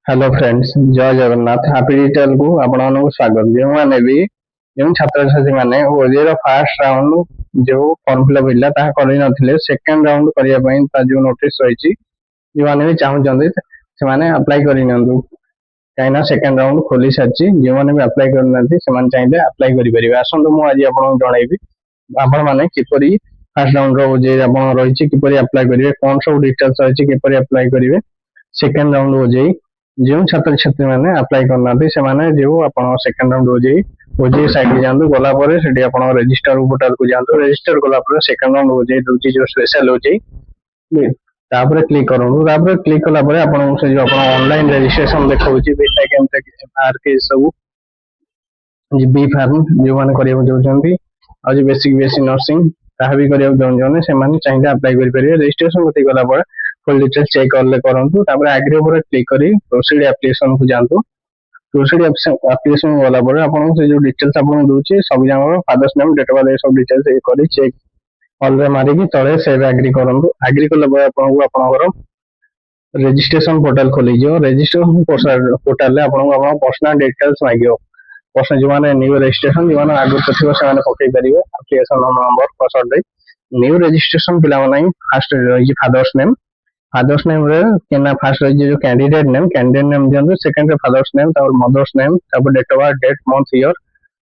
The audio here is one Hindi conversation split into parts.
हेलो फ्रेंड्स, जय जगन्नाथ। हैप्पी डिटेल को आपण स्वागत। जो मैंने भी जो छात्र छात्री मैंने ओजेर फास्ट राउंड जो फॉर्म फिलअप होता ताहा कर नथिले सेकंड राउंड करिया पई ता जो नोटिस रही जो मैंने भी चाहूचंदी से माने अप्लाई करि नंदु काइना सेकंड राउंड खोली सारची जो मैंने भी अप्लाई कर नथि से माने चाहिले अप्लाई करि परिबे। आसंतु मु आज आपन जणाइबी आपण माने किपरि फास्ट राउंड रो ओजे आपण रहिछि किपरि अप्लाई करिवे, कोन सब डिटेल्स रहिछि किपरि अप्लाई करिवे। सेकंड राउंड ओजे जो छात्र छात्री मैंने अप्लाई करना से माने जो आपण सेकंड राउंड ओजे ओजे साइट जांतु गला परे सेठी आपण रजिस्टर पोर्टल को जांतु। रजिस्टर गला परे सेकंड राउंड ओजे दोची जो स्पेशल ओजे तापर क्लिक करंतु। तापर क्लिक कला परे आपण से जो आपण ऑनलाइन रजिस्ट्रेशन देखाउची बेटा केम तक आर के सब जी बी फार्म जो माने करियो जोचंती आ जे बेसिक नर्सिंग ताहा भी करियो जोन से माने चाहिले अप्लाई करि परिबे। रजिस्ट्रेशन होती गला परे फुल डिटेल्स चेक करले करंतु। तापर एग्री ऊपर क्लिक करी प्रोसीड एप्लीकेशन को जांतु। प्रोसीड एप्लीकेशन वाला परे आपन से जो डिटेल्स आपन दोची सब जांगर father's name date of birth सब डिटेल्स ए करी चेक ऑल रे मारी की तळे सेव एग्री करंतु। एग्री करला परे आपन को आपनकर रजिस्ट्रेशन पोर्टल खोली जो रजिस्ट्रेशन पोर्टल ले आपन को पर्सनल डिटेल्स मागियो। पर्सनल जो माने न्यू रजिस्ट्रेशन जो माने आगु तथिबो से माने पकै परिबे एप्लीकेशन नंबर पासवर्ड दे। न्यू रजिस्ट्रेशन पिला माने फर्स्ट रही फादर्स नेम रे केना फर्स्ट रही जो कैंडिडेट नेम दियंतु। सेकंड रे फादर्स नेम तापर मदर्स नेम तापर date of birth date month year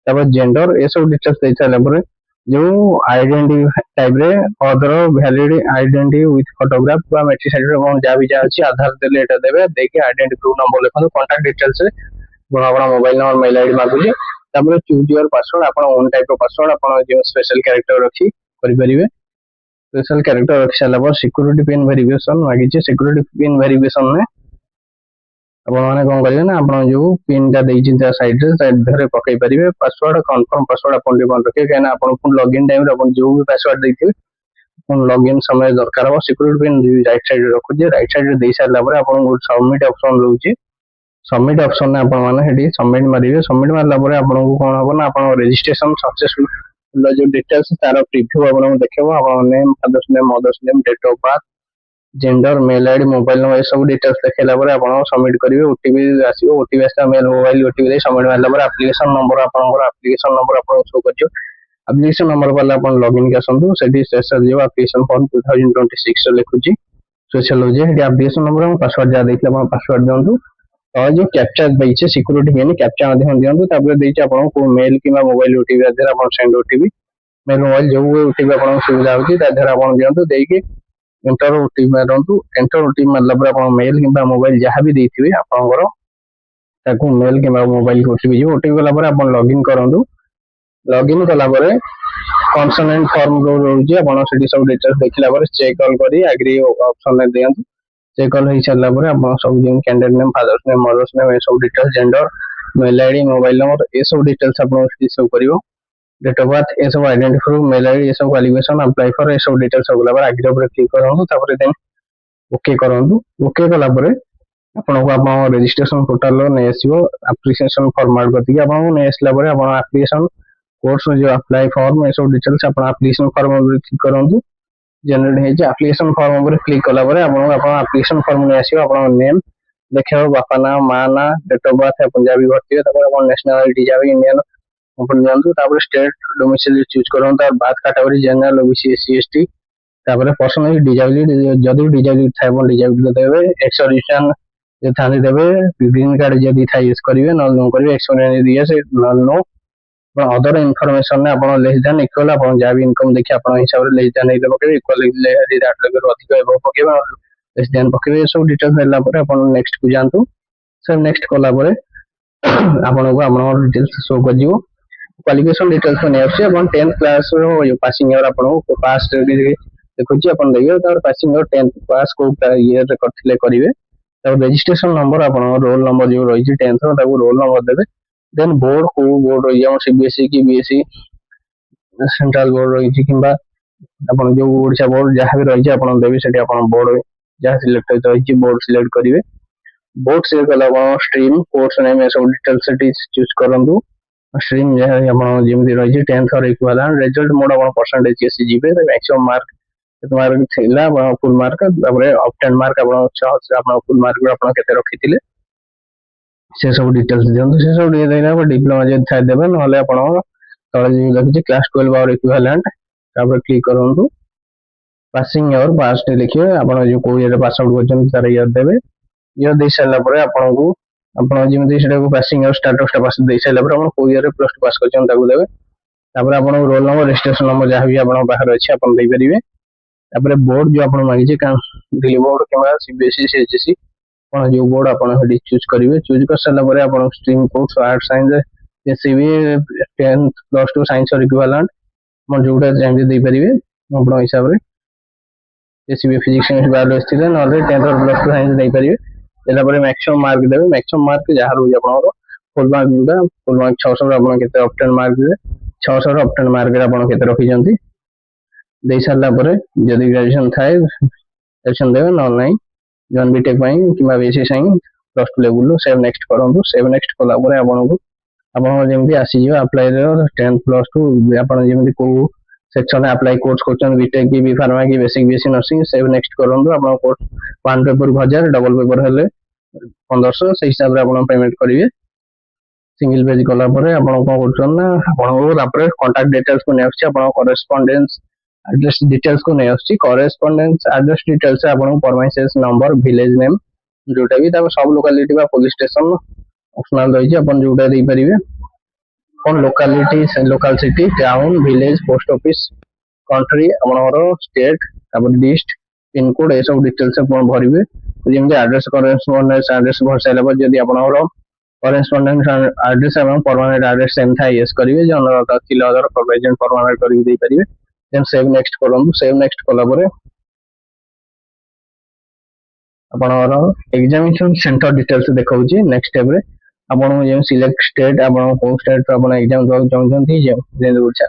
तापर जेंडर ए सब डिटेल्स दे साले परे जो आइडेंटिटी टाइप रे other valid identity with photograph बा मैट्रिक सर्टिफिकेट कोन जा भी जा अछि आधार देले एटा देबे देके आइडेंटिटी प्रूफ नंबर लिखो कांटेक्ट डिटेल्स रे बड़ा मोबाइल नंबर मेल आईडी मागुली। तापर चूज योर पासवर्ड आपण ओन टाइप रो पासवर्ड आपण जो स्पेशल कैरेक्टर रखी करि परिबे। स्पेशल कैरेक्टर रखि साला पर सिक्योरिटी पिन वेरिफिकेशन मागी छै। सिक्योरिटी पिन वेरिफिकेशन में आपण माने कोन करिवे ना आपण जो पिन टा देइ चिंता साइड रे साइड धरे पकई परिवे। पासवर्ड कंफर्म पासवर्ड आपण डिबन रखे केना आपण पुन लॉगिन टाइम रे आपण जो भी पासवर्ड देइथिबे पुन लॉगिन समय दरकार हो। सिक्योरिटी पिन राइट साइड रे रखु जे राइट साइड रे देइ साला पर आपण सबमिट ऑप्शन रहउची। सबमिट ऑप्शन ने आपण माने हेडी सबमिट मारिवे। सबमिट मारला पर आपण को कोन होबो ना आपण रजिस्ट्रेशन सक्सेसफुल जो डिटेल्स तार प्रीव्यू आपण देखबो। आपण name father's name mother's name date of birth gender mail ID mobile number सब डिटेल्स देखला पर आपण सबमिट करिवे। ओटीपी आसीबो ओटीपी आसा मेल मोबाइल ओटीपी दे सबमिट मारला पर एप्लीकेशन नंबर आपनकर एप्लीकेशन नंबर आपण शो करजो। एप्लीकेशन नंबर वाला आपण लॉगिन के आसंतु सेडी स्पेशल जो एप्लीकेशन फॉर्म 2026 लिखुची स्पेशल हो जे हेडी एप्लीकेशन नंबर हम पासवर्ड जा देखला आपण पासवर्ड दंतु और जो कैप्चा दैछे सिक्योरिटी पिन कैप्चा माध्यम दियंतु। तापर दैछे आपण को मेल किबा मोबाइल ओटीपी आदर आपण सेंड ओटीपी मेल मोबाइल जो ओटीपी आपण सुविधा होची तादर आपण दियंतु देकी एंटर ओटीपी मारंतु। एंटर ओटीपी मारला पर आपण मेल किबा मोबाइल जहां भी देथिबे आपनकर ताकू मेल किबा मोबाइल ओटीपी जो ओटीपी गला पर आपण लॉगिन करंतु। लॉगिन कला पर कंसोनेंट फॉर्म रो रहउची आपण सेठी सब डिटेल्स देखला पर चेक ऑल करी एग्री ऑप्शन ने दियंतु। चेक ऑल होई साला पर आपण सब दिन candidate name father's name mother's name ए सब details gender mail ID mobile number ए सब डिटेल्स आपण सेठी सब करिवो। डेट ऑफ बर्थ ए सब आइडेंटिटी प्रूफ मेल आईडी ए सब क्वालिफिकेशन अप्लाई फॉर ए सब डिटेल्स सब गला एग्री पर क्लिक करंतु। तापर देन ओके करंतु। ओके कला पर आपण को आपण रजिस्ट्रेशन पोर्टल ने आसीबो। एप्लीकेशन फॉर्मेट करती आपण ने आसला पर आपण एप्लीकेशन कोर्स जो अप्लाई फॉर्म ए सब डिटेल्स आपण एप्लीकेशन फॉर्म पर क्लिक करंतु। जनरेट हे जे एप्लीकेशन फॉर्म पर क्लिक कला पर आपण एप्लीकेशन फॉर्म ने आसीबो। आपण नेम देखियो बापा ना मां ना डेट ऑफ बर्थ पंजाबी भरती तापर आपण नेशनलिटी जाबे इंडियन ओपन जानतु। तापर स्टेट डोमिसाइल चूज करंतु। तापर बात category general OBC SC ST तापर पर्सनल डिसेबिलिटी जदी डिसेबिलिटी थाय bon डिसेबिलिटी देबे। एक्सरिशन जे थाने देबे। ग्रीन कार्ड जदी थाय यूज करिवे नल नो करिवे। एक्सपीरियंस दिए से नल नो अदर इनफॉरमेशन ने आपण लेस देन इक्वल आपण जा भी इनकम देखि आपण हिसाब रे लेस देन इले पके इक्वल ले दैट लेकर अधिक एबो पकेबा लेस देन पकेबे। सब डिटेल्स देला पर आपण नेक्स्ट को जानतु। सब नेक्स्ट कला पर आपण को आपण डिटेल्स शो कर जिवो। क्वालिफिकेशन डिटेल्स ने आछे आपण 10th क्लास रो पासिंग ईयर आपण को पास देखुची आपण देखियो तार पासिंग ईयर 10th पास को ईयर रे करथिले करिवे। तार रजिस्ट्रेशन नंबर आपण रोल नंबर जो रही छै 10th रो ताको रोल नंबर देबे। देन बोर्ड को बोर्ड रही हम सीबीएसई की बीएसई सेंट्रल बोर्ड रही किबा आपण जो ओडिसा बोर्ड जहां भी रही छै आपण देबे सेठी आपण बोर्ड जहां सिलेक्ट होय रही छै बोर्ड सिलेक्ट करिवे। बोर्ड सिलेक्ट कला आपण स्ट्रीम कोर्स नेम ए सब डिटेल्स सेठी चूज करंतु। स्ट्रीम जे आपण जेमि रही छै 10th और इक्विवेलेंट रिजल्ट मोड आपण परसेंटेज केसी जीबे मैक्सिमम मार्क केते मार्क थिला फुल मार्क तापर ऑप्टेन मार्क आपण 6 आपण फुल मार्क आपण केते रखिथिले से सब डिटेल्स दियंतु से सब दिए देना डिप्लोमा जब थाय देबे नहले आपण तळे जे देखिए क्लास 12 और इक्विवेलेंट तापर क्लिक करंतु पासिंग ईयर पास लिखिए आपण जो को ईयर पास आउट करछन तार ईयर देबे ईयर दे साला परे आपण को आपण जेमति सेटा को पासिंग ईयर स्टेटस टा पास दे साला परे आपण को ईयर प्लस 2 पास करछन ताको देबे तापर आपण रोल नंबर रजिस्ट्रेशन नंबर जहाँ भी आपण बाहर अछि आपण दे परिबे तापर बोर्ड जो आपण मांगी जे दिल्ली बोर्ड केवल सीबीएसई सीएचएसई आपण जो बोर्ड आपण हेडी चूज करिवे चूज कर साला परे आपण stream course art science SCB 10 plus 2 science और इक्विवेलेंट मन जोटा जेमति दे परिबे आपण हिसाब रे एससीबी फिजिक्स केमिस्ट्री बायोलॉजी थिले नले 10 और प्लस 2 साइंस दे परिबे देला परे मैक्सिमम मार्क देबे मैक्सिमम मार्क जहाँ रही आपन फुल मार्क जोटा फुल मार्क 600 आपन केते ऑप्टेन मार्क देबे 600 ऑप्टेन मार्क रे आपन केते रखि जंती दे साला परे जदी ग्रेजुएशन थाए ग्रेजुएशन देबे न नाही जन बीटेक पई किबा BSc science plus 2 level low save next करंतु सेव नेक्स्ट कला परे आपन को आपन जेमति आसी जो अप्लाई रे 10 प्लस 2 आपन जेमति को सेक्शन अप्लाई कोर्स करछन बीटेक की बी फार्मा की basic BSc nursing save next करंतु आपन course one paper 1000 double paper हेले 1500 से हिसाब रे आपन पेमेंट करिवे सिंगल पेज कला परे आपन को करछन ना आपन को तापर कांटेक्ट डिटेल्स को ने आछि आपन करेस्पोंडेंस एड्रेस डिटेल्स को नहीं आछि करेस्पोंडेंस एड्रेस डिटेल्स से आपन परमानेंट नंबर विलेज नेम जोटा भी तापर सब लोकालिटी बा पुलिस स्टेशन ऑप्शनल रही अपन जोटा दे परिबे कोन locality local city town village post office country आपनरो स्टेट तापर लिस्ट पिन कोड ए सब डिटेल्स अपन भरिबे जेमते एड्रेस करेस्पोंडेंस एड्रेस भर साइला पर जदी आपनरो करेस्पोंडेंस एड्रेस एवं परमानेंट एड्रेस सेम था यस करिवे जे अनर थिले अदर प्रेजेंट परमानेंट करि दे परिबे देन सेव नेक्स्ट करंतु सेव नेक्स्ट कला परे आपनरो एग्जामिनेशन सेंटर डिटेल्स देखाउची नेक्स्ट स्टेप रे आपन जे सिलेक्ट स्टेट आपन को स्टेट आपन एग्जाम दो चाहछंती जे देउछा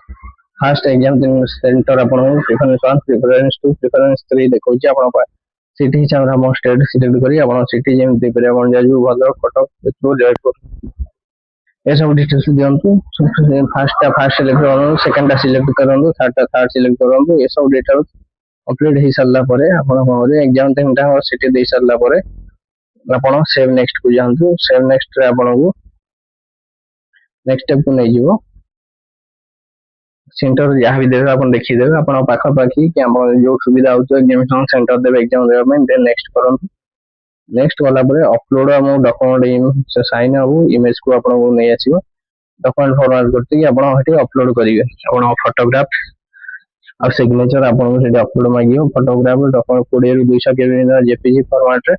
फर्स्ट एग्जाम सेंटर आपन प्रेफरेंस 2 प्रेफरेंस 3 देखाउची आपन पर सिटी हिसाब हम स्टेट सिलेक्ट करी आपन सिटी जेम दे पर आपन जाजू भद्रक कटक चित्तौड़ जयपुर ए सब डिटेल्स दियंतु फर्स्ट सिलेक्ट करन सेकंड सिलेक्ट करन थर्ड सिलेक्ट करन ए सब डिटेल्स कंप्लीट हे सारला परे आपन हमरे एग्जाम टाइम ता सिटी दे सारला परे आपन सेव नेक्स्ट को जानतु सेव नेक्स्ट रे आपन को नेक्स्ट स्टेप को नै जीवो सेंटर जहाँ भी देवे अपन देखि देवे अपन पाखा पाखी कि हम जो सुविधा होतो एग्जामिनेशन सेंटर देवे एग्जाम देवे में देन नेक्स्ट करन नेक्स्ट वाला परे अपलोड हम डॉक्यूमेंट से साइन हो इमेज को अपन को नै आसीबो डॉक्यूमेंट फॉरवर्ड करते कि अपन हटी अपलोड करिवे अपन फोटोग्राफ और सिग्नेचर अपन को सेठी अपलोड मागियो फोटोग्राफ डॉक्यूमेंट 20 ରୁ 200 केबी जेपीजी फॉर्मेट रे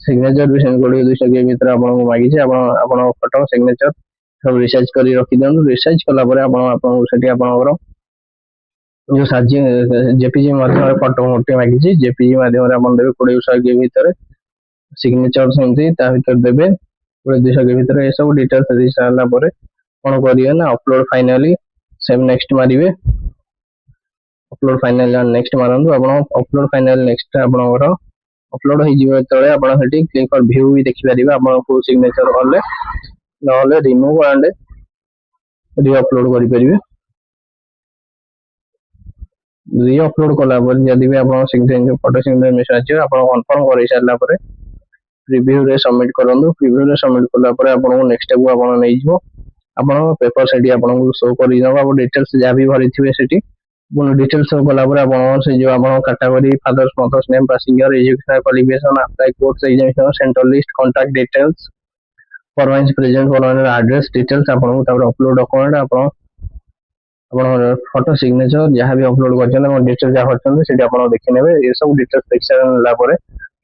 सिग्नेचर भी 20 ରୁ 200 केबी भीतर अपन को मागी छै अपन फोटो सिग्नेचर सब रिसर्च करी रखि दन रिसर्च कला परे अपन सेठी अपन जो साजी जेपीजी माध्यम रे फोटो मोटे मागी छै जेपीजी माध्यम रे अपन देबे 20 ରୁ 100 के भीतर सिग्नेचर सेमती ता भीतर देबे 20 ରୁ 200 के भीतर ए सब डिटेल्स दे सारला परे कोन करियो ना अपलोड फाइनली सेव नेक्स्ट मारिवे अपलोड फाइनल नेक्स्ट मारंदु आपण अपलोड फाइनल नेक्स्ट आपनकर अपलोड हो जिवे तळे आपण हेटी क्लिक कर व्यू भी देखि परिबा आपण को सिग्नेचर करले नले रिमूव एंड री अपलोड करि परिबे री अपलोड कला पर जदी भी आपण सिग्नेचर फोटो सिग्नेचर मेसेज आछे आपण कंफर्म करि सारला परे प्रीव्यू रे सबमिट करंदु प्रीव्यू रे सबमिट कला परे आपण को नेक्स्ट स्टेप आपण नै जिवो आपण पेपर सेठी आपण को शो करि दबा आप डिटेल्स जा भी भरि थिबे सेठी पुन डिटेल्स सब कला परे आपण से जो आपण category father's mother's name passing year educational qualification apply course examination centre list contact details permanent present permanent address details आपण को तापर अपलोड डॉक्यूमेंट आपण फोटो सिग्नेचर जहाँ भी अपलोड करछन डिटेल्स जा करछन सेठी आपण देखि नेबे ए सब डिटेल्स देख सारला परे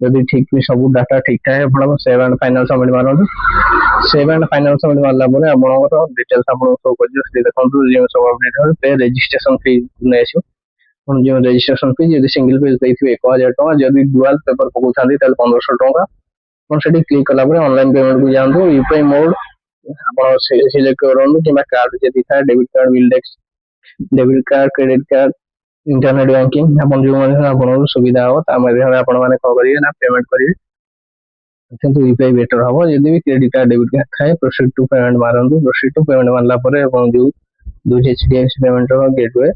यदि ठीक भी सब डाटा ठीक ठाक आपण save and final submit Maran save and final submit मारला परे आपनकर डिटेल्स आपण शो करजो से देखंतु जे सब अपडेट हो पे रजिस्ट्रेशन फी नै आछो हम जो रजिस्ट्रेशन फी यदि सिंगल पेज दैथिबे 1000 टका यदि डुअल पेपर पकोथांदी ताल 1500 टका कोन सेठी क्लिक कला परे ऑनलाइन पेमेंट को जानतो यूपीआई मोड आपण सिलेक्ट करन कि कार्ड जदि था डेबिट कार्ड विलडेक्स debit card credit card internet banking अपन जो माने अपन सुविधा हो ता माध्यम अपन माने को करिए ना पेमेंट करिए किंतु यूपीआई बेटर हो यदि भी क्रेडिट कार्ड डेबिट कार्ड थाए प्रोसीड टू पेमेंट मारंदु प्रोसीड टू पेमेंट मारला परे अपन जो दो एचडीएफसी पेमेंट रो गेटवे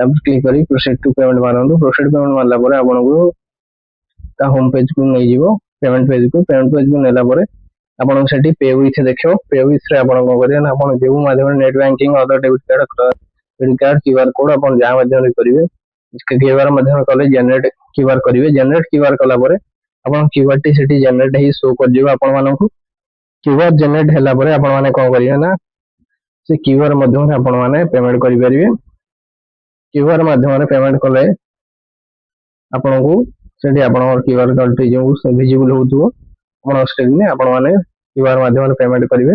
तब क्लिक करी प्रोसीड टू पेमेंट मारंदु प्रोसीड पेमेंट मारला परे अपन को ता होम पेज को नै जीवो पेमेंट पेज को नेला परे ଆପଣଙ୍କୁ ସେଠି ପେ ୱିଥ୍ ଦେଖିବ। ପେ ୱିଥ୍ ରେ ଆପଣ କଣ କରିବେ ନା ଆପଣ ଯେଉଁ ମାଧ୍ୟମରେ net banking other debit card credit card QR code ଆପଣ ଯାହା ମାଧ୍ୟମରେ କରିବେ କ୍ୟୁଆର ମାଧ୍ୟମରେ କଲେ ଜେନେରେଟ୍ କ୍ୟୁଆର କରିବେ। ଜେନେରେଟ୍ କ୍ୟୁଆର କଲା ପରେ ଆପଣ କ୍ୟୁଆର ଟି ସେଠି ଜେନେରେଟ୍ ହେଇ ଶୋ କରିଯିବ ଆପଣ ମାନଙ୍କୁ। କ୍ୟୁଆର ଜେନେରେଟ୍ ହେଲା ପରେ ଆପଣ ମାନେ କଣ କରିବେ ନା ସେ କ୍ୟୁଆର ମାଧ୍ୟମରେ ଆପଣ ମାନେ ପେମେଣ୍ଟ କରିପାରିବେ। କ୍ୟୁଆର ମାଧ୍ୟମରେ ପେମେଣ୍ଟ କଲେ ଆପଣଙ୍କୁ ସେଠି ଆପଣଙ୍କର କ୍ୟୁଆର କୋଡ ଟି ଯୋଉ ଭିଜିବୁଲ ହଉଥିବ ଆପଣ ସ୍କ୍ରିନରେ ଆପଣ ମାନେ କ୍ୟୁଆର ମାଧ୍ୟମରେ ପେମେଣ୍ଟ କରିବେ।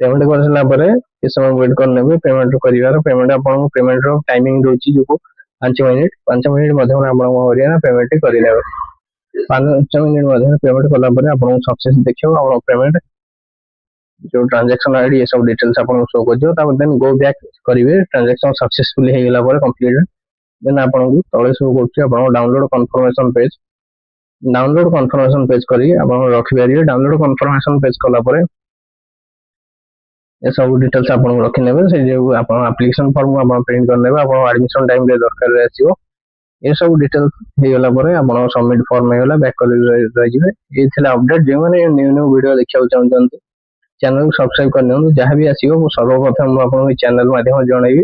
ପେମେଣ୍ଟ କରିସାରିଲା ପରେ କିଛି ସମୟ ୱେଟ୍ କରିନେବେ ପେମେଣ୍ଟ କରିବାର। ପେମେଣ୍ଟ ଆପଣଙ୍କୁ ପେମେଣ୍ଟର ଟାଇମିଂ ରହୁଛି ଯୋଉ 5 ମିନିଟ୍। 5 ମିନିଟ୍ ମଧ୍ୟରେ ଆପଣ କଣ କରିବେ ନା ପେମେଣ୍ଟ କରିନେବେ। 5 ମିନିଟ୍ ମଧ୍ୟରେ ପେମେଣ୍ଟ କଲା ପରେ ଆପଣଙ୍କୁ ସକ୍ସେସ ଦେଖିବ ଆପଣଙ୍କ ପେମେଣ୍ଟ जो ट्रांजैक्शन आईडी ये सब डिटेल्स आपको शो कर दियो तापर देन गो बैक करिवे ट्रांजैक्शन सक्सेसफुली हे गेला पर कंप्लीट देन आपको तळे शो करछि आपन डाउनलोड कन्फर्मेशन पेज करी आपन रखि परिवे। डाउनलोड कन्फर्मेशन पेज कला पर ये सब डिटेल्स आपन रखि नेबे से जे आपन एप्लीकेशन फॉर्म आपन प्रिंट कर नेबे आपन एडमिशन टाइम रे दरकार रे आसीबो। ये सब डिटेल्स हे गेला पर आपन सबमिट फॉर्म हे गेला बैक कर रहि जिवे। ये थिला अपडेट जे माने न्यू वीडियो देखिया चाहछन्ती चैनल को सब्सक्राइब करने जहाँ भी आसो सर्वप्रथम आपको चैनल माध्यम जनइबी।